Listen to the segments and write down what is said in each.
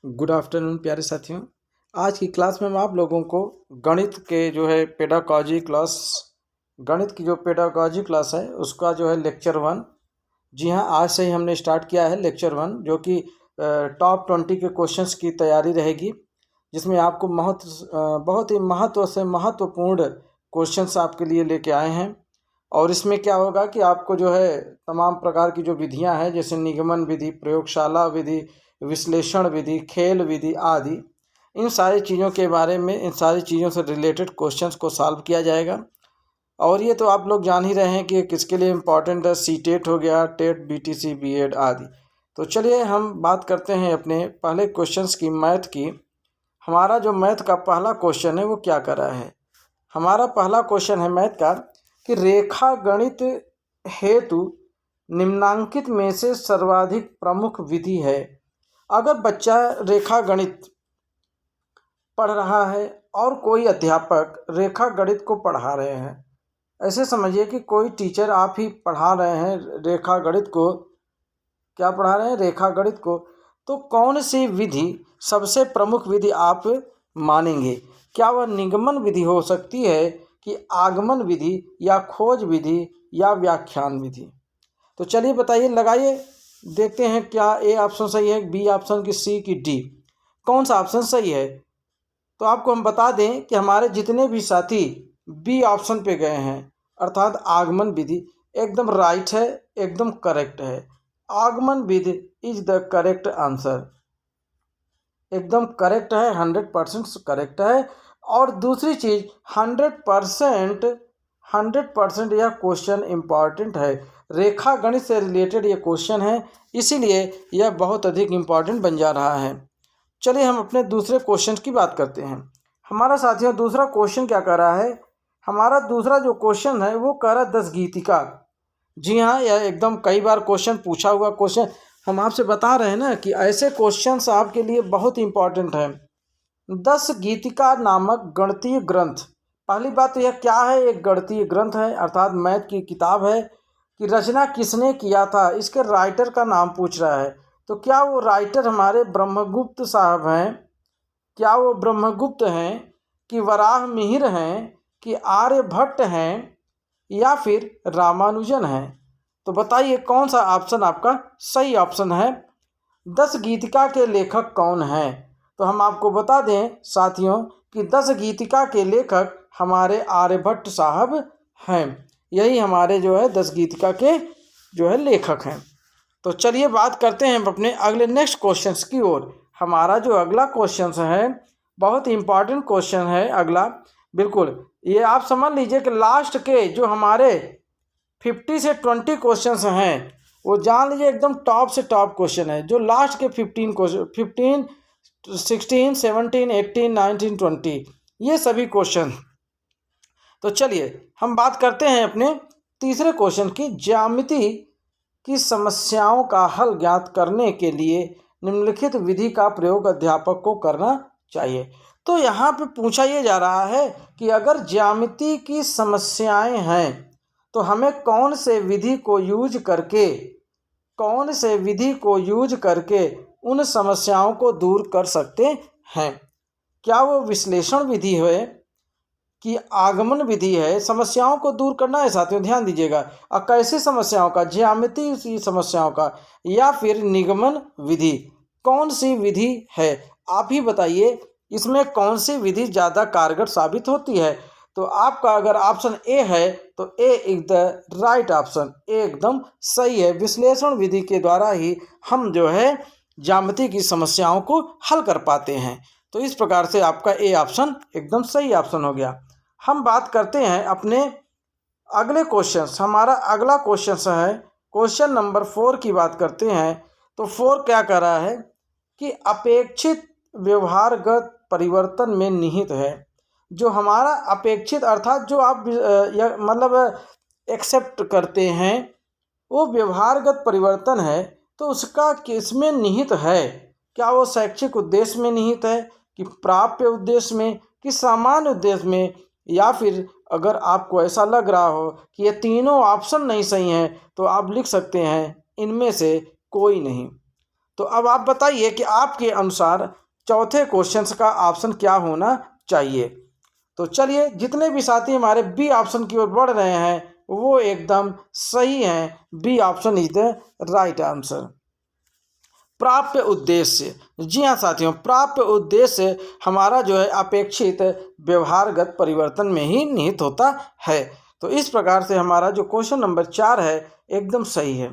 Good afternoon प्यारे साथियों। आज की क्लास में हम आप लोगों को गणित के जो है पेडागॉजी क्लास गणित की जो पेडागॉजी क्लास है उसका जो है लेक्चर 1। जी हाँ, आज से ही हमने स्टार्ट किया है लेक्चर 1, जो कि टॉप 20 के क्वेश्चंस की तैयारी रहेगी, जिसमें आपको बहुत ही महत्व से महत्वपूर्ण क्वेश्चंस आपके लिए लेके आए हैं। और इसमें क्या होगा कि आपको जो है तमाम प्रकार की जो विधियां हैं, जैसे निगमन विधि, प्रयोगशाला विधि, विश्लेषण विधि, खेल विधि आदि, इन सारी चीज़ों के बारे में, इन सारी चीज़ों से रिलेटेड क्वेश्चंस को सॉल्व किया जाएगा। और ये तो आप लोग जान ही रहे हैं कि किसके लिए इम्पोर्टेंट है। सी टेट हो गया, टेट, बीटीसी, बीएड आदि। तो चलिए हम बात करते हैं अपने पहले क्वेश्चंस की, मैथ की। हमारा जो मैथ का पहला क्वेश्चन है वो क्या कर रहा है। हमारा पहला क्वेश्चन है मैथ का कि रेखा गणित हेतु निम्नांकित में से सर्वाधिक प्रमुख विधि है। अगर बच्चा रेखा गणित पढ़ रहा है और कोई अध्यापक रेखा गणित को पढ़ा रहे हैं, ऐसे समझिए कि कोई टीचर आप ही पढ़ा रहे हैं रेखा गणित को। क्या पढ़ा रहे हैं? रेखा गणित को। तो कौन सी विधि सबसे प्रमुख विधि आप मानेंगे? क्या वह निगमन विधि हो सकती है, कि आगमन विधि, या खोज विधि, या व्याख्यान विधि? तो चलिए बताइए, लगाइए, देखते हैं क्या ए ऑप्शन सही है, बी ऑप्शन की, सी की, डी, कौन सा ऑप्शन सही है। तो आपको हम बता दें कि हमारे जितने भी साथी बी ऑप्शन पे गए हैं, अर्थात आगमन विधि, एकदम राइट है, एकदम करेक्ट है। आगमन विधि इज द करेक्ट आंसर, एकदम करेक्ट है, 100% करेक्ट है। और दूसरी चीज, 100% यह क्वेश्चन इम्पॉर्टेंट है। रेखा गणित से रिलेटेड ये क्वेश्चन है, इसीलिए यह बहुत अधिक इम्पॉर्टेंट बन जा रहा है। चलिए हम अपने दूसरे क्वेश्चन की बात करते हैं। हमारा साथियों दूसरा क्वेश्चन क्या कर रहा है? हमारा दूसरा जो क्वेश्चन है वो कह रहा है 10 गीतिका। जी हाँ, यह एकदम कई बार क्वेश्चन पूछा हुआ क्वेश्चन। हम आपसे बता रहे हैं ना कि ऐसे क्वेश्चंस आपके लिए बहुत इंपॉर्टेंट हैं। 10 गीतिका नामक गणितीय ग्रंथ। पहली बात तो यह क्या है? एक गणितीय ग्रंथ है, अर्थात मैथ की किताब है। कि रचना किसने किया था, इसके राइटर का नाम पूछ रहा है। तो क्या वो राइटर हमारे ब्रह्मगुप्त साहब हैं? क्या वो ब्रह्मगुप्त हैं, कि वराह मिहिर हैं, कि आर्यभट्ट हैं, या फिर रामानुजन हैं? तो बताइए कौन सा ऑप्शन आपका सही ऑप्शन है। 10 गीतिका के लेखक कौन हैं? तो हम आपको बता दें साथियों कि 10 गीतिका के लेखक हमारे आर्यभट्ट साहब हैं। यही हमारे जो है 10 गीतिका के जो है लेखक हैं। तो चलिए बात करते हैं अपने अगले नेक्स्ट क्वेश्चन की ओर। हमारा जो अगला क्वेश्चन है बहुत इंपॉर्टेंट क्वेश्चन है अगला। बिल्कुल, ये आप समझ लीजिए कि लास्ट के जो हमारे 50 से 20 क्वेश्चन हैं वो जान लीजिए एकदम टॉप से टॉप क्वेश्चन है। जो लास्ट के 15, 16, 17, 18, 19, 20, ये सभी क्वेश्चन। तो चलिए हम बात करते हैं अपने तीसरे क्वेश्चन की। ज्यामिति की समस्याओं का हल ज्ञात करने के लिए निम्नलिखित विधि का प्रयोग अध्यापक को करना चाहिए। तो यहाँ पे पूछा ये जा रहा है कि अगर ज्यामिति की समस्याएं हैं तो हमें कौन से विधि को यूज करके उन समस्याओं को दूर कर सकते हैं। क्या वो विश्लेषण विधि है, कि आगमन विधि है? समस्याओं को दूर करना है साथियों, ध्यान दीजिएगा। और कैसी समस्याओं का? ज्यामिति की समस्याओं का, या फिर निगमन विधि? कौन सी विधि है? आप ही बताइए, इसमें कौन सी विधि ज़्यादा कारगर साबित होती है? तो आपका अगर ऑप्शन ए है तो ए इज द राइट ऑप्शन, एकदम सही है। विश्लेषण विधि के द्वारा ही हम जो है ज्यामिति की समस्याओं को हल कर पाते हैं। तो इस प्रकार से आपका ए ऑप्शन एकदम सही ऑप्शन हो गया। हम बात करते हैं अपने अगले क्वेश्चन। हमारा अगला क्वेश्चन है क्वेश्चन नंबर 4 की बात करते हैं। तो 4 क्या कह रहा है कि अपेक्षित व्यवहारगत परिवर्तन में निहित है। जो हमारा अपेक्षित अर्थात जो आप मतलब एक्सेप्ट करते हैं वो व्यवहारगत परिवर्तन है, तो उसका किसमें निहित है? क्या वो शैक्षिक उद्देश्य में निहित है, कि प्राप्य उद्देश्य में, कि सामान्य उद्देश्य में, या फिर अगर आपको ऐसा लग रहा हो कि ये तीनों ऑप्शन नहीं सही हैं तो आप लिख सकते हैं इनमें से कोई नहीं। तो अब आप बताइए कि आपके अनुसार चौथे क्वेश्चन का ऑप्शन क्या होना चाहिए। तो चलिए, जितने भी साथी हमारे बी ऑप्शन की ओर बढ़ रहे हैं वो एकदम सही हैं। B option is the right answer. प्राप्य उद्देश्य, जी हाँ साथियों, प्राप्य उद्देश्य हमारा जो है अपेक्षित व्यवहारगत परिवर्तन में ही निहित होता है। तो इस प्रकार से हमारा जो क्वेश्चन नंबर 4 है एकदम सही है।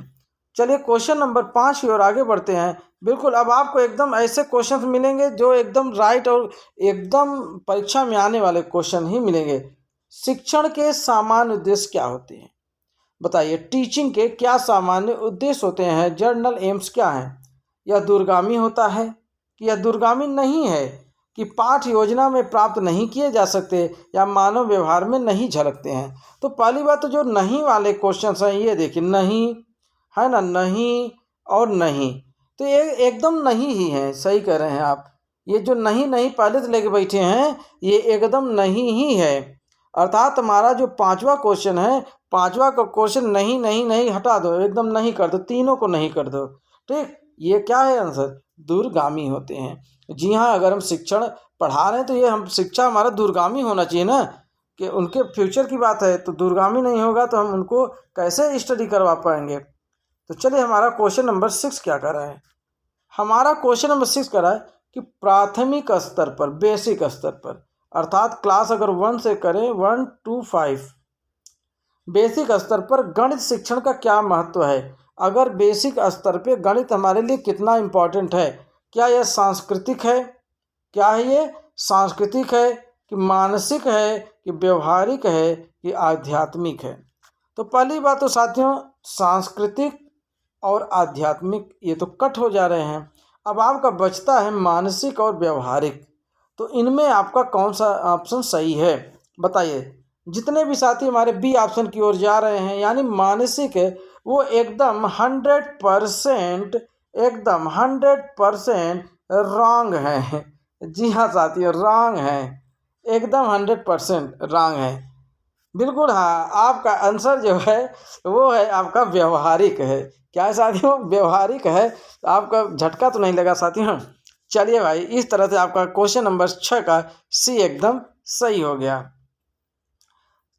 चलिए क्वेश्चन नंबर 5 की ओर आगे बढ़ते हैं। बिल्कुल, अब आपको एकदम ऐसे क्वेश्चन मिलेंगे जो एकदम राइट और एकदम परीक्षा में आने वाले क्वेश्चन ही मिलेंगे। शिक्षण के सामान्य उद्देश्य क्या होते हैं, बताइए। टीचिंग के क्या सामान्य उद्देश्य होते हैं, जर्नल एम्स क्या हैं। यह दूरगामी होता है कि यह दूरगामी नहीं है, कि पाठ योजना में प्राप्त नहीं किए जा सकते या मानव व्यवहार में नहीं झलकते हैं। तो पहली बात तो जो नहीं वाले क्वेश्चन हैं ये देखिए, नहीं है ना, नहीं और नहीं, तो ये एकदम नहीं ही है। सही कह रहे हैं आप। ये जो नहीं नहीं पहले से लेके बैठे हैं ये एकदम नहीं ही है। अर्थात हमारा जो 5वां क्वेश्चन है, 5वां का क्वेश्चन नहीं नहीं नहीं हटा दो, एकदम नहीं कर दो, तीनों को नहीं कर दो। ठीक, ये क्या है आंसर, दूरगामी होते हैं। जी हाँ, अगर हम शिक्षण पढ़ा रहे हैं तो ये हम शिक्षा हमारा दूरगामी होना चाहिए ना, कि उनके फ्यूचर की बात है। तो दूरगामी नहीं होगा तो हम उनको कैसे स्टडी करवा पाएंगे। तो चलिए, हमारा क्वेश्चन नंबर 6 क्या कर रहा है। हमारा क्वेश्चन नंबर 6 कर रहा है कि प्राथमिक स्तर पर, बेसिक स्तर पर, अर्थात क्लास अगर 1 से करें, 1 to 5, बेसिक स्तर पर गणित शिक्षण का क्या महत्व है। अगर बेसिक स्तर पे गणित हमारे लिए कितना इम्पोर्टेंट है, क्या यह सांस्कृतिक है, क्या है ये सांस्कृतिक है कि मानसिक है कि व्यवहारिक है कि आध्यात्मिक है। तो पहली बात तो साथियों, सांस्कृतिक और आध्यात्मिक ये तो कट हो जा रहे हैं। अब आपका बचता है मानसिक और व्यवहारिक। तो इनमें आपका कौन सा ऑप्शन सही है, बताइए। जितने भी साथी हमारे बी ऑप्शन की ओर जा रहे हैं यानी मानसिक है, वो एकदम 100% एकदम 100% रॉन्ग है। जी हाँ साथियों, रॉन्ग है, एकदम 100% रॉन्ग है। बिल्कुल हाँ, आपका आंसर जो है वो है आपका व्यवहारिक है। क्या है साथियों, व्यवहारिक है। आपका झटका तो नहीं लगा साथियों। चलिए भाई, इस तरह से आपका क्वेश्चन नंबर 6 का सी एकदम सही हो गया।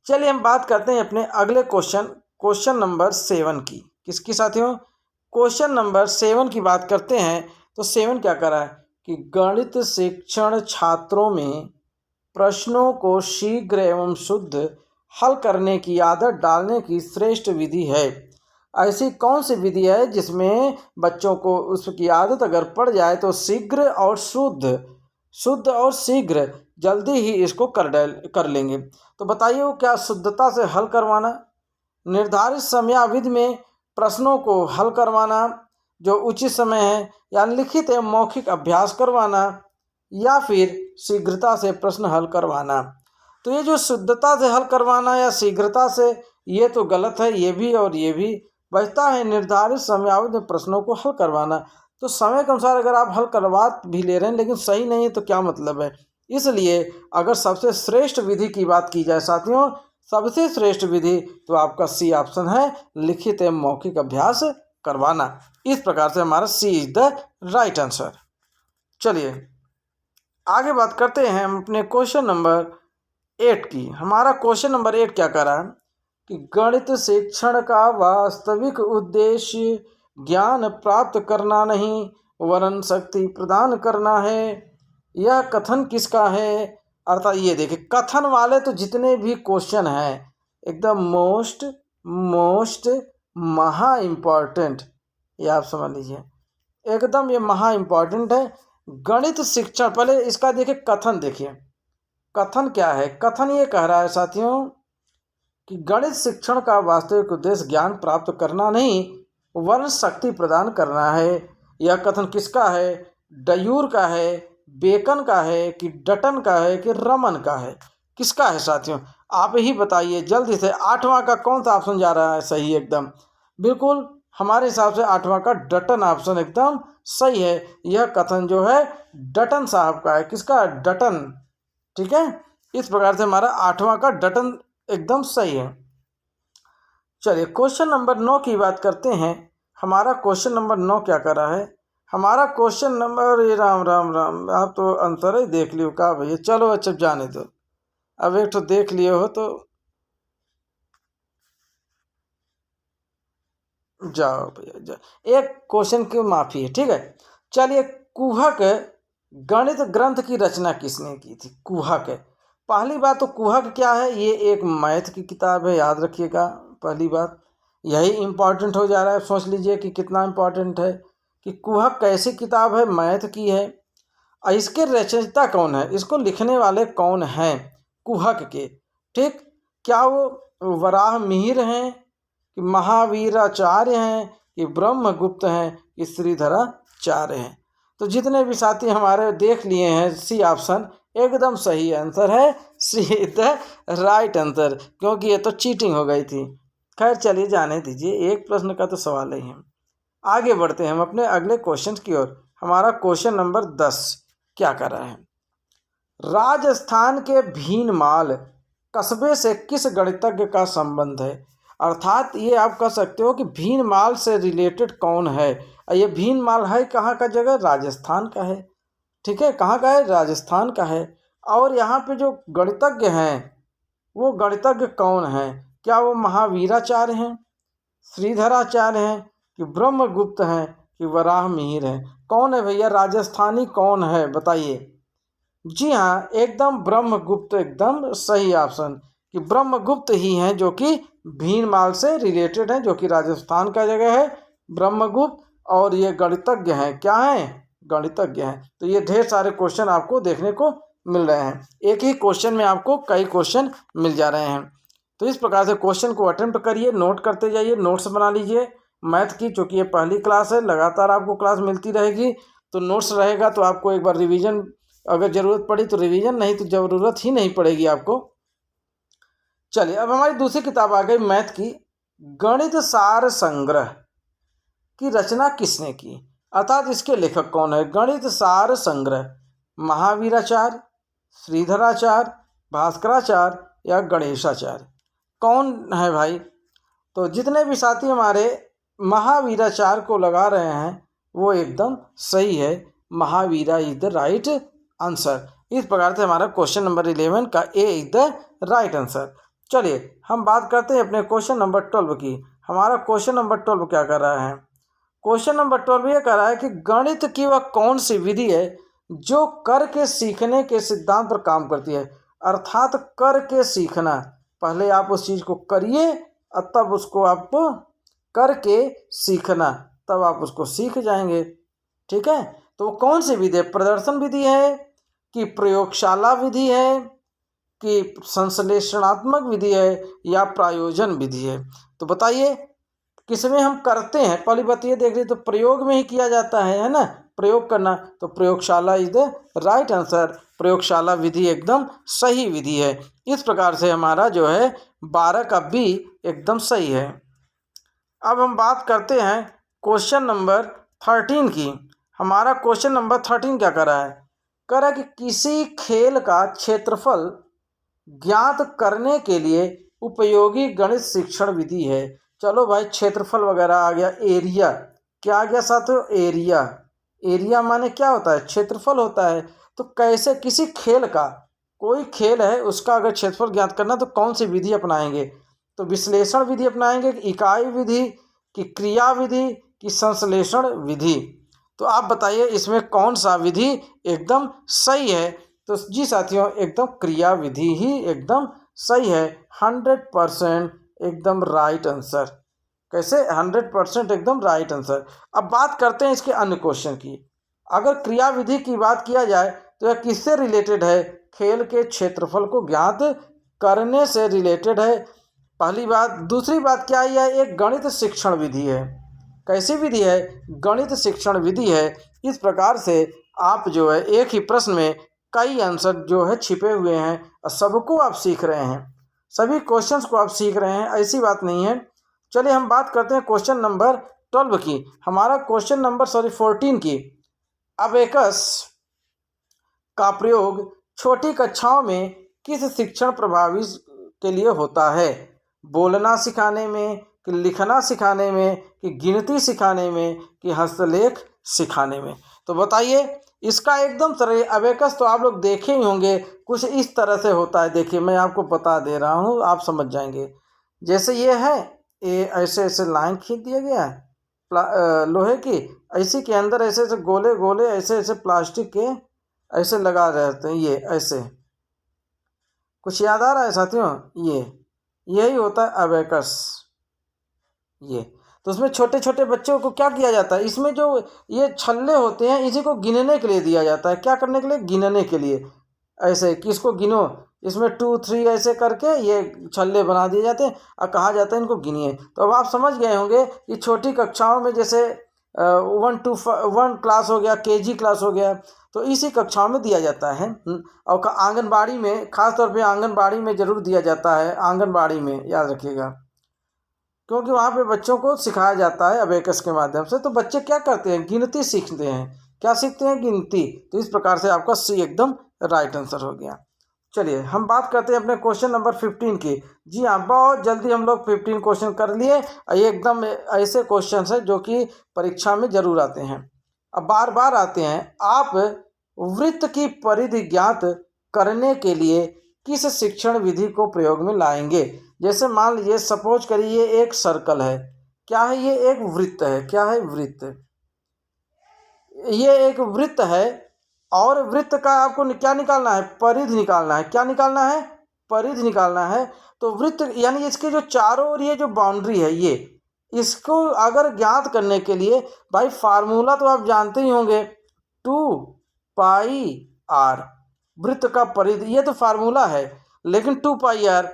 चलिए हम बात करते हैं अपने अगले क्वेश्चन नंबर 7 की। किसकी साथियों, क्वेश्चन नंबर 7 की बात करते हैं। तो 7 क्या कर रहा है कि गणित शिक्षण छात्रों में प्रश्नों को शीघ्र एवं शुद्ध हल करने की आदत डालने की श्रेष्ठ विधि है। ऐसी कौन सी विधि है जिसमें बच्चों को उसकी आदत अगर पड़ जाए तो शीघ्र और शुद्ध और शीघ्र जल्दी ही इसको कर लेंगे। तो बताइए वो क्या, शुद्धता से हल करवाना, निर्धारित समयावधि में प्रश्नों को हल करवाना जो उचित समय है, या लिखित एवं मौखिक अभ्यास करवाना, या फिर शीघ्रता से प्रश्न हल करवाना। तो ये जो शुद्धता से हल करवाना या शीघ्रता से, ये तो गलत है, ये भी और ये भी। बचता है निर्धारित समयावधि में प्रश्नों को हल करवाना। तो समय के अनुसार अगर आप हल करवा भी ले रहे हैं लेकिन सही नहीं है तो क्या मतलब है। इसलिए अगर सबसे श्रेष्ठ विधि की बात की जाए साथियों, सबसे श्रेष्ठ विधि तो आपका सी ऑप्शन है, लिखित एवं मौखिक अभ्यास करवाना। इस प्रकार से हमारा सी इज द राइट आंसर। चलिए आगे बात करते हैं हम अपने क्वेश्चन नंबर 8 की। हमारा क्वेश्चन नंबर 8 क्या कर रहा है कि गणित शिक्षण का वास्तविक उद्देश्य ज्ञान प्राप्त करना नहीं वरन शक्ति प्रदान करना है। यह कथन किसका है। अर्थात ये देखिए, कथन वाले तो जितने भी क्वेश्चन हैं एकदम मोस्ट महा इम्पॉर्टेंट, ये आप समझ लीजिए, एकदम ये महा इम्पॉर्टेंट है। गणित शिक्षण, पहले इसका देखिए कथन, देखिए कथन क्या है। कथन ये कह रहा है साथियों कि गणित शिक्षण का वास्तविक उद्देश्य ज्ञान प्राप्त करना नहीं वरन शक्ति प्रदान करना है। यह कथन किसका है, डयूर का है, बेकन का है कि डटन का है कि रमन का है, किसका है साथियों, आप ही बताइए जल्दी से। 8वां का कौन सा ऑप्शन जा रहा है सही एकदम। बिल्कुल हमारे हिसाब से 8वां का डटन ऑप्शन एकदम सही है। यह कथन जो है डटन साहब का है, किसका, डटन। ठीक है, इस प्रकार से हमारा 8वां का डटन एकदम सही है। चलिए क्वेश्चन नंबर 9 की बात करते हैं। हमारा क्वेश्चन नंबर 9 क्या कर रहा है, हमारा क्वेश्चन नंबर, ये राम राम राम, आप तो आंसर ही देख लियो का भैया। चलो अच्छा जाने दो, अब एक तो देख लिए हो तो जाओ भैया जाओ। एक क्वेश्चन की माफी है, ठीक है। चलिए, कुहक गणित ग्रंथ की रचना किसने की थी? कुहक। पहली बात तो कुहक क्या है, ये एक मैथ की किताब है, याद रखिएगा। पहली बात यही इम्पोर्टेंट हो जा रहा है, सोच लीजिए कि कितना इम्पोर्टेंट है कि कुहक कैसी किताब है, मैथ की है। और इसके रचयिता कौन है, इसको लिखने वाले कौन हैं कुहक के, ठीक। क्या वो वराह मिहिर हैं, कि महावीराचार्य हैं, कि ब्रह्मगुप्त हैं, कि श्रीधराचार्य हैं? तो जितने भी साथी हमारे देख लिए हैं, सी ऑप्शन एकदम सही आंसर है, सी द राइट आंसर, क्योंकि ये तो चीटिंग हो गई थी। खैर चलिए जाने दीजिए, एक प्रश्न का तो सवाल ही है। आगे बढ़ते हैं हम अपने अगले क्वेश्चन की ओर। हमारा क्वेश्चन नंबर 10 क्या कर रहा है? राजस्थान के भीनमाल कस्बे से किस गणितज्ञ का संबंध है? अर्थात ये आप कह सकते हो कि भीनमाल से रिलेटेड कौन है। और ये भीनमाल है कहाँ का जगह? राजस्थान का है, ठीक है। कहाँ का है? राजस्थान का है। और यहाँ पे जो गणितज्ञ हैं वो गणितज्ञ कौन हैं? क्या वो महावीराचार्य हैं, श्रीधराचार्य हैं, कि ब्रह्मगुप्त हैं, कि वराह मिहिर हैं? कौन है भैया राजस्थानी, कौन है बताइए? जी हाँ, एकदम ब्रह्मगुप्त, एकदम सही ऑप्शन, कि ब्रह्मगुप्त ही हैं जो कि भीनमाल से रिलेटेड हैं, जो कि राजस्थान का जगह है ब्रह्मगुप्त। और ये गणितज्ञ हैं, क्या हैं? गणितज्ञ हैं। तो ये ढेर सारे क्वेश्चन आपको देखने को मिल रहे हैं, एक ही क्वेश्चन में आपको कई क्वेश्चन मिल जा रहे हैं। तो इस प्रकार से क्वेश्चन को अटेम्प्ट करिए, नोट करते जाइए, नोट्स बना लीजिए मैथ की, चूँकि ये पहली क्लास है, लगातार आपको क्लास मिलती रहेगी, तो नोट्स रहेगा तो आपको एक बार रिवीजन, अगर ज़रूरत पड़ी तो रिवीजन, नहीं तो ज़रूरत ही नहीं पड़ेगी आपको। चलिए, अब हमारी दूसरी किताब आ गई मैथ की। गणित सार संग्रह की रचना किसने की? अर्थात इसके लेखक कौन है? गणित सार संग्रह, महावीराचार्य, श्रीधराचार्य, भास्कराचार्य या गणेशाचार्य? कौन है भाई? तो जितने भी साथी हमारे महावीराचार्य को लगा रहे हैं वो एकदम सही है, Mahavira is the right answer. इस प्रकार से हमारा क्वेश्चन नंबर 11 का ए इज द राइट आंसर। चलिए हम बात करते हैं अपने क्वेश्चन नंबर 12 की। हमारा क्वेश्चन नंबर 12 क्या कर रहा है? क्वेश्चन नंबर 12 ये कह रहा है कि गणित की वह कौन सी विधि है जो कर के सीखने के सिद्धांत पर काम करती है? अर्थात कर के सीखना, पहले आप उस चीज़ को करिए और तब उसको आपको करके सीखना, तब आप उसको सीख जाएंगे, ठीक है। तो वो कौन सी विधि है? प्रदर्शन विधि है, कि प्रयोगशाला विधि है, कि संश्लेषणात्मक विधि है, या प्रायोजन विधि है? तो बताइए किसमें हम करते हैं? पहली बात ये देख रही तो प्रयोग में ही किया जाता है ना, प्रयोग करना। तो प्रयोगशाला इज द राइट आंसर, प्रयोगशाला विधि एकदम सही विधि है। इस प्रकार से हमारा जो है 12 का बी एकदम सही है। अब हम बात करते हैं क्वेश्चन नंबर 13 की। हमारा क्वेश्चन नंबर 13 क्या कर रहा है? कह रहा है कि किसी खेल का क्षेत्रफल ज्ञात करने के लिए उपयोगी गणित शिक्षण विधि है। चलो भाई, क्षेत्रफल वगैरह आ गया, एरिया क्या आ गया साथियों? एरिया। एरिया माने क्या होता है? क्षेत्रफल होता है। तो कैसे किसी खेल का, कोई खेल है उसका अगर क्षेत्रफल ज्ञात करना तो कौन सी विधि अपनाएंगे? तो विश्लेषण विधि अपनाएंगे, इकाई विधि, कि क्रिया विधि, कि संश्लेषण विधि? तो आप बताइए इसमें कौन सा विधि एकदम सही है? तो जी साथियों, एकदम क्रिया विधि ही एकदम सही है, 100% एकदम राइट आंसर। कैसे? 100% एकदम राइट आंसर। अब बात करते हैं इसके अन्य क्वेश्चन की। अगर क्रिया विधि की बात किया जाए तो यह किससे रिलेटेड है? खेल के क्षेत्रफल को ज्ञात करने से रिलेटेड है, पहली बात। दूसरी बात क्या है? यह एक गणित शिक्षण विधि है। कैसी विधि है? गणित शिक्षण विधि है। इस प्रकार से आप जो है एक ही प्रश्न में कई आंसर जो है छिपे हुए हैं और सबको आप सीख रहे हैं, सभी क्वेश्चंस को आप सीख रहे हैं, ऐसी बात नहीं है। चलिए हम बात करते हैं क्वेश्चन नंबर 12 की। हमारा क्वेश्चन नंबर 14 की। अबेकस का प्रयोग छोटी कक्षाओं में किस शिक्षण प्रभावी के लिए होता है? बोलना सिखाने में, कि लिखना सिखाने में, कि गिनती सिखाने में, कि हस्तलेख सिखाने में? तो बताइए इसका एकदम तरह अबेकस तो आप लोग देखे ही होंगे, कुछ इस तरह से होता है। देखिए मैं आपको बता दे रहा हूँ, आप समझ जाएंगे। जैसे ये है, ये ऐसे ऐसे लाइन खींच दिया गया है लोहे की, इसी के अंदर ऐसे ऐसे गोले गोले ऐसे ऐसे प्लास्टिक के ऐसे लगा रहते हैं, ये ऐसे। कुछ याद आ रहा है साथियों? यही होता है अबेकस। ये तो उसमें छोटे छोटे बच्चों को क्या किया जाता है, इसमें जो ये छल्ले होते हैं इसी को गिनने के लिए दिया जाता है। क्या करने के लिए? गिनने के लिए। ऐसे किसको गिनो, इसमें 2 3 ऐसे करके ये छल्ले बना दिए जाते हैं और कहा जाता है इनको गिनिए। तो अब आप समझ गए होंगे कि छोटी कक्षाओं में जैसे 1 to 1 क्लास हो गया, केजी क्लास हो गया, तो इसी कक्षाओं में दिया जाता है। और आंगनबाड़ी में, खास तौर पे आंगनबाड़ी में ज़रूर दिया जाता है। आंगनबाड़ी में याद रखिएगा, क्योंकि वहाँ पे बच्चों को सिखाया जाता है अबेकस के माध्यम से। तो बच्चे क्या करते हैं? गिनती सीखते हैं। क्या सीखते हैं? गिनती। तो इस प्रकार से आपका सी एकदम राइट आंसर हो गया। चलिए हम बात करते हैं अपने क्वेश्चन नंबर 15 की। जी हाँ, बहुत जल्दी हम लोग 15 क्वेश्चन कर लिए। ये एकदम ऐसे क्वेश्चन है जो कि परीक्षा में जरूर आते हैं, अब बार बार आते हैं। आप वृत्त की परिधि ज्ञात करने के लिए किस शिक्षण विधि को प्रयोग में लाएंगे? जैसे मान लीजिए, सपोज करिए ये एक सर्कल है। क्या है? ये एक वृत्त है। क्या है? वृत्त। ये एक वृत्त है और वृत्त का आपको क्या निकालना है? परिधि निकालना है। क्या निकालना है? परिधि निकालना है। तो वृत्त यानी इसके जो चारों ओर ये जो बाउंड्री है, ये इसको अगर ज्ञात करने के लिए भाई फार्मूला तो आप जानते ही होंगे, 2πr वृत्त का परिधि, ये तो फार्मूला है। लेकिन 2πr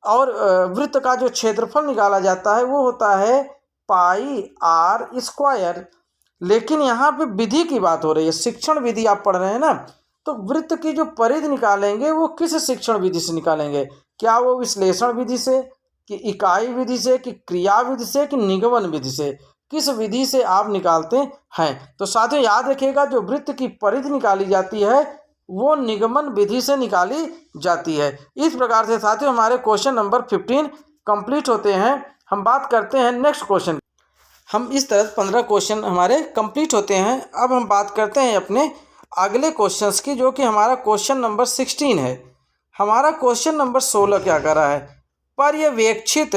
और वृत्त का जो क्षेत्रफल निकाला जाता है वो होता है πr²। लेकिन यहाँ पे विधि की बात हो रही है, शिक्षण विधि आप पढ़ रहे हैं ना। तो वृत्त की जो परिधि निकालेंगे वो किस शिक्षण विधि से निकालेंगे? क्या वो विश्लेषण विधि से, कि इकाई विधि से, कि क्रिया विधि से, कि निगमन विधि से? किस विधि से आप निकालते हैं? तो साथियों याद रखिएगा, जो वृत्त की परिधि निकाली जाती है वो निगमन विधि से निकाली जाती है। इस प्रकार से साथियों हमारे क्वेश्चन नंबर 15 कंप्लीट होते हैं। हम बात करते हैं नेक्स्ट क्वेश्चन। हम इस तरह 15 क्वेश्चन हमारे कंप्लीट होते हैं। अब हम बात करते हैं अपने अगले क्वेश्चंस की, जो कि हमारा क्वेश्चन नंबर 16 है। हमारा क्वेश्चन नंबर 16 क्या कर रहा है? पर्यवेक्षित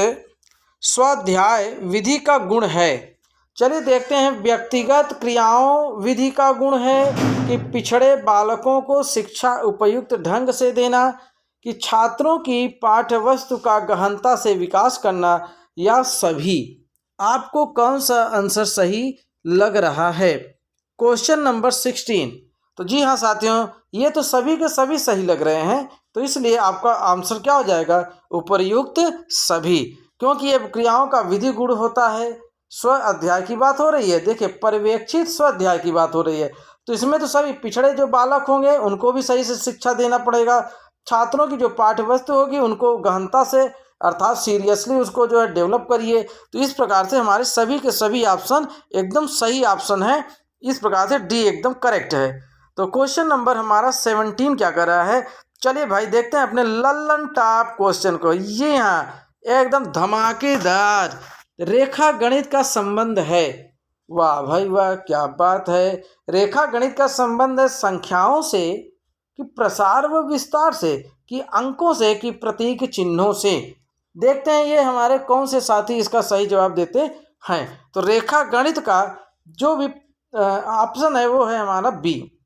स्वाध्याय विधि का गुण है। चलिए देखते हैं, व्यक्तिगत क्रियाओं विधि का गुण है, कि पिछड़े बालकों को शिक्षा उपयुक्त ढंग से देना, कि छात्रों की पाठ्यवस्तु का गहनता से विकास करना, या सभी? आपको कौन सा आंसर सही लग रहा है? Question number 16। तो जी हाँ साथियों, ये तो सभी के सभी सही लग रहे हैं। तो इसलिए आपका आंसर क्या हो जाएगा? उपर्युक्त सभी। क्योंकि ये क्रियाओं का विधि गुण होता है। स्व अध्याय की बात हो रही है, देखिए पर्यवेक्षित स्व अध्याय की बात हो रही है, तो इसमें तो सभी पिछड़े जो बालक होंगे उनको भी सही से शिक्षा देना पड़ेगा। छात्रों की जो पाठ्य वस्तु होगी उनको गहनता से अर्थात सीरियसली उसको जो है डेवलप करिए। तो इस प्रकार से हमारे सभी के सभी ऑप्शन एकदम सही ऑप्शन है। इस प्रकार से डी एकदम करेक्ट है। तो क्वेश्चन नंबर हमारा 17 क्या कर रहा है? चलिए भाई देखते हैं अपने लल्लन टॉप क्वेश्चन को। ये यहाँ एकदम धमाकेदार रेखा गणित का संबंध है। वाह भाई वाह, क्या बात है। रेखा गणित का संबंध है संख्याओं से, कि प्रसार व विस्तार से, कि अंकों से, कि प्रतीक चिन्हों से? देखते हैं ये हमारे कौन से साथी इसका सही जवाब देते हैं। तो रेखा गणित का जो भी ऑप्शन है वो है हमारा बी,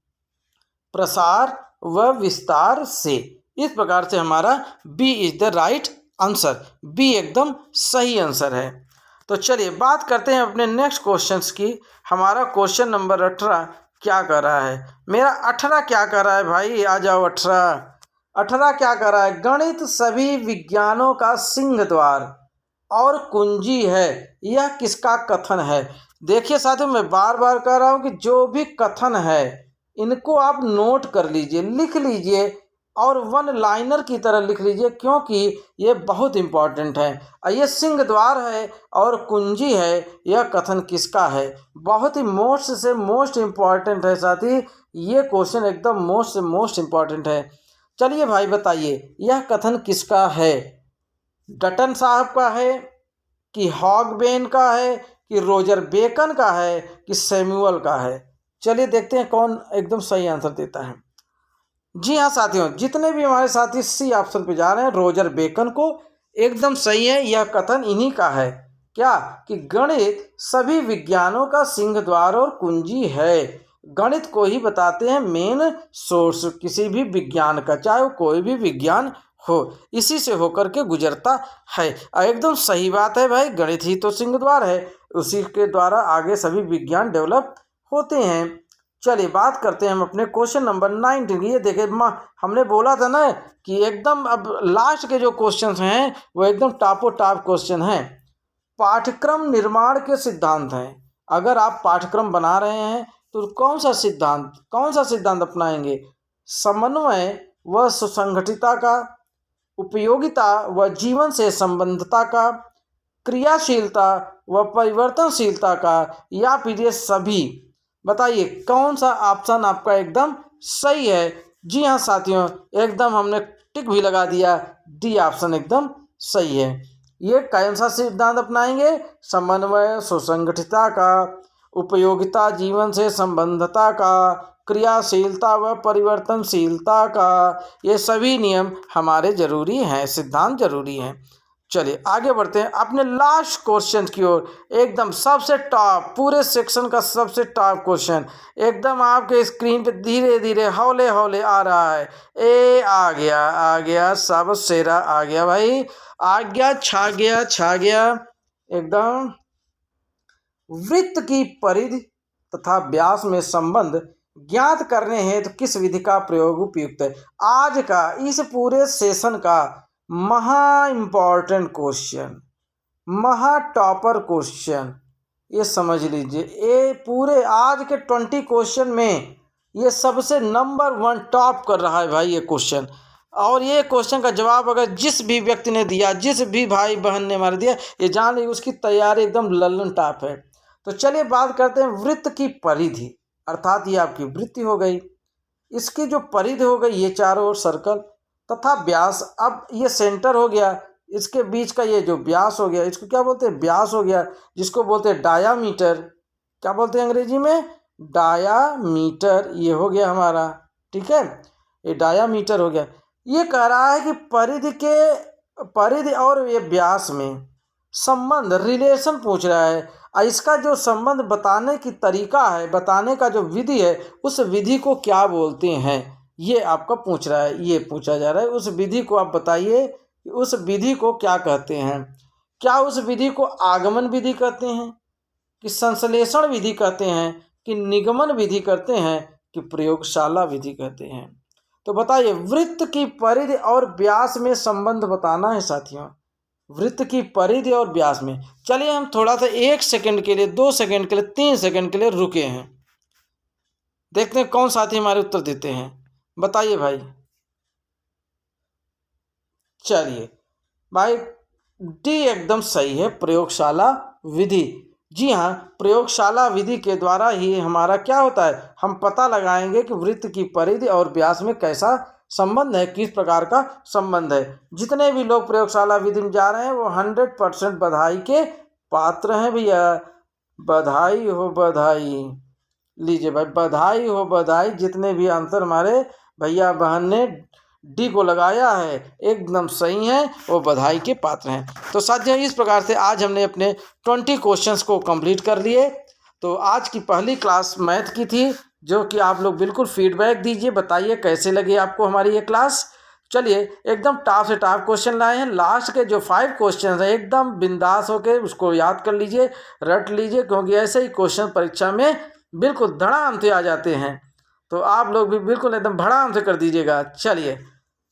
प्रसार व विस्तार से। इस प्रकार से हमारा B is the right answer. B एकदम सही आंसर है। तो चलिए बात करते हैं अपने नेक्स्ट क्वेश्चंस की। हमारा क्वेश्चन नंबर 18 क्या कर रहा है? मेरा 18 क्या कर रहा है भाई? आ जाओ 18 क्या कर रहा है? गणित सभी विज्ञानों का सिंह द्वार और कुंजी है, यह किसका कथन है? देखिए साथियों, मैं बार बार कह रहा हूँ कि जो भी कथन है इनको आप नोट कर लीजिए, लिख लीजिए, और वन लाइनर की तरह लिख लीजिए, क्योंकि ये बहुत इंपॉर्टेंट है। ये सिंह द्वार है और कुंजी है, यह कथन किसका है? बहुत ही मोस्ट से मोस्ट इम्पॉर्टेंट है साथी। ये क्वेश्चन एकदम मोस्ट से मोस्ट इम्पॉर्टेंट है। चलिए भाई बताइए, यह कथन किसका है? डटन साहब का है, कि हॉगबेन का है, कि रोजर बेकन का है, कि सैमुअल का है। चलिए देखते हैं कौन एकदम सही आंसर देता है। जी हाँ साथियों, जितने भी हमारे साथी सी ऑप्शन पे जा रहे हैं, रोजर बेकन को एकदम सही है। यह कथन इन्हीं का है, क्या कि गणित सभी विज्ञानों का सिंह द्वार और कुंजी है। गणित को ही बताते हैं मेन सोर्स किसी भी विज्ञान का, चाहे वो कोई भी विज्ञान हो, इसी से होकर के गुजरता है। एकदम सही बात है भाई, गणित ही तो सिंह द्वार है, उसी के द्वारा आगे सभी विज्ञान डेवलप होते हैं। चलिए बात करते हैं हम अपने क्वेश्चन नंबर 19। ये देखिए हमने बोला था ना कि एकदम अब लास्ट के जो क्वेश्चन हैं वो एकदम टॉपो टॉप क्वेश्चन हैं। पाठ्यक्रम निर्माण के सिद्धांत हैं। अगर आप पाठ्यक्रम बना रहे हैं तो कौन सा सिद्धांत अपनाएंगे? समन्वय व सुसंगठितता का, उपयोगिता व जीवन से संबंधता का, क्रियाशीलता व परिवर्तनशीलता का, या फिर ये सभी? बताइए कौन सा ऑप्शन आपका एकदम सही है। जी हाँ साथियों, एकदम हमने टिक भी लगा दिया, डी ऑप्शन एकदम सही है। ये कौन सा सिद्धांत अपनाएंगे? समन्वय सुसंगठितता का, उपयोगिता जीवन से संबंधता का, क्रियाशीलता व परिवर्तनशीलता का। ये सभी नियम हमारे जरूरी हैं, सिद्धांत जरूरी हैं। चलिए आगे बढ़ते हैं अपने लास्ट क्वेश्चन की ओर। एकदम सबसे टॉप, पूरे सेक्शन का सबसे टॉप क्वेश्चन एकदम आपके स्क्रीन पे धीरे धीरे हौले हौले आ रहा है। आ गया सब सेरा आ गया भाई, आ गया, छा गया एकदम। वृत्त की परिधि तथा व्यास में संबंध ज्ञात करने हेतु किस विधि का प्रयोग उपयुक्त है? आज का इस पूरे सेशन का महा इम्पॉर्टेंट क्वेश्चन, महा टॉपर क्वेश्चन, ये समझ लीजिए। ये पूरे आज के 20 क्वेश्चन में ये सबसे नंबर 1 टॉप कर रहा है भाई ये क्वेश्चन। और ये क्वेश्चन का जवाब अगर जिस भी व्यक्ति ने दिया, जिस भी भाई बहन ने हमारे दिया, ये जान लीजिए उसकी तैयारी एकदम लल्लन टॉप है। तो चलिए बात करते हैं वृत्त की परिधि, अर्थात ये आपकी वृत्ति हो गई, इसकी जो परिधि हो गई ये चारों ओर सर्कल, तथा व्यास, अब ये सेंटर हो गया, इसके बीच का ये जो व्यास हो गया, इसको क्या बोलते हैं? व्यास हो गया, जिसको बोलते हैं डायामीटर। क्या बोलते हैं अंग्रेजी में? डायामीटर। ये हो गया हमारा, ठीक है, ये डायामीटर हो गया। ये कह रहा है कि परिधि और ये व्यास में संबंध, रिलेशन पूछ रहा है। इसका जो संबंध बताने की तरीका है, बताने का जो विधि है, उस विधि को क्या बोलते हैं, ये आपका पूछ रहा है, ये पूछा जा रहा है। उस विधि को आप बताइए कि उस विधि को क्या कहते हैं। क्या उस विधि को आगमन विधि कहते हैं, कि संश्लेषण विधि कहते हैं, कि निगमन विधि कहते हैं, कि प्रयोगशाला विधि कहते हैं? तो बताइए, वृत्त की परिधि और व्यास में संबंध बताना है साथियों, वृत्त की परिधि और व्यास में। चलिए हम थोड़ा सा 1 सेकंड के लिए, 2 सेकंड के लिए, 3 सेकंड के लिए रुके हैं, देखते हैं कौन साथी हमारे उत्तर देते हैं। बताइए भाई। चलिए भाई, डी एकदम सही है, प्रयोगशाला विधि। जी हाँ, प्रयोगशाला विधि के द्वारा ही हमारा क्या होता है, हम पता लगाएंगे कि वृत्त की परिधि और व्यास में कैसा संबंध है, किस प्रकार का संबंध है। जितने भी लोग प्रयोगशाला विधि में जा रहे हैं वो 100% बधाई के पात्र हैं भैया। बधाई हो बधाई, लीजिए भाई, बधाई हो बधाई। जितने भी आंसर हमारे भैया बहन ने डी को लगाया है एकदम सही है, वो बधाई के पात्र हैं। तो साथियों, इस प्रकार से आज हमने अपने 20 क्वेश्चंस को कंप्लीट कर लिए। तो आज की पहली क्लास मैथ की थी, जो कि आप लोग बिल्कुल फीडबैक दीजिए, बताइए कैसे लगी आपको हमारी ये क्लास। चलिए, एकदम टॉप से टॉप क्वेश्चन लाए हैं। लास्ट के जो 5 क्वेश्चन हैं एकदम बिंदास होकर उसको याद कर लीजिए, रट लीजिए, क्योंकि ऐसे ही क्वेश्चन परीक्षा में बिल्कुल धड़ाम से आ जाते हैं। तो आप लोग भी बिल्कुल एकदम भड़ाम से कर दीजिएगा। चलिए,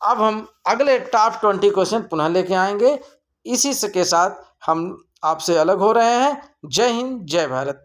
अब हम अगले टॉप 20 क्वेश्चन पुनः लेके आएंगे। इसी के साथ हम आपसे अलग हो रहे हैं। जय हिंद, जय भारत।